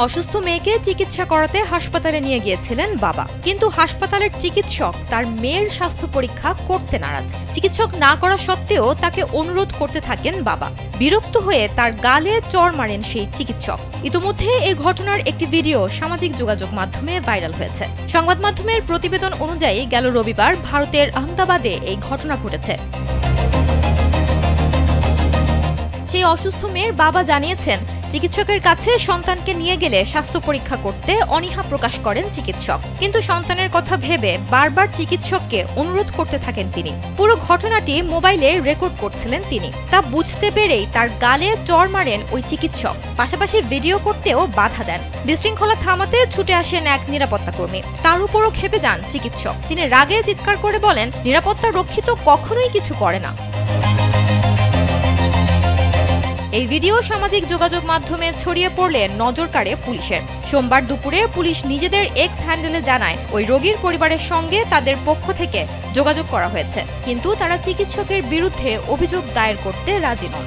অসুস্থ মেয়েকে চিকিৎসা করাতে হাসপাতালে নিয়ে গিয়েছিলেন বাবা, কিন্তু হাসপাতালের চিকিৎসক তার মেয়ের স্বাস্থ্য পরীক্ষা করতে নারাজ। চিকিৎসক না করা সত্ত্বেও তাকে অনুরোধ করতে থাকেন বাবা। বিরক্ত হয়ে তার গালে চড় মারেন সেই চিকিৎসক। ইতিমধ্যে এই ঘটনার একটি ভিডিও সামাজিক যোগাযোগ মাধ্যমে ভাইরাল হয়েছে। সংবাদ মাধ্যমের প্রতিবেদন অনুযায়ী গেল রবিবার ভারতের আহমেদাবাদে এই ঘটনা ঘটেছে। সেই অসুস্থ মেয়ের বাবা জানিয়েছেন, চিকিৎসকের কাছে সন্তানকে নিয়ে গেলে স্বাস্থ্য পরীক্ষা করতে অনীহা প্রকাশ করেন চিকিৎসক, কিন্তু সন্তানের কথা ভেবে বারবার চিকিৎসককে অনুরোধ করতে থাকেন তিনি। পুরো ঘটনাটি মোবাইলে রেকর্ড করছিলেন তিনি। তা বুঝতে পেরেই তার গালে চড় মারেন ওই চিকিৎসক, পাশাপাশি ভিডিও করতেও বাধা দেন। বিশৃঙ্খলা থামাতে ছুটে আসেন এক নিরাপত্তা কর্মী। তার উপরও ক্ষেপে যান চিকিৎসক। তিনি রাগে চিৎকার করে বলেন, নিরাপত্তা রক্ষিত কখনোই কিছু করে না। এই ভিডিও সামাজিক যোগাযোগ মাধ্যমে ছড়িয়ে পড়লে নজর কাড়ে পুলিশের। সোমবার দুপুরে পুলিশ নিজেদের এক্স হ্যান্ডেলে জানায়, ওই রোগীর পরিবারের সঙ্গে তাদের পক্ষ থেকে যোগাযোগ করা হয়েছে, কিন্তু তারা চিকিৎসকের বিরুদ্ধে অভিযোগ দায়ের করতে রাজি নন।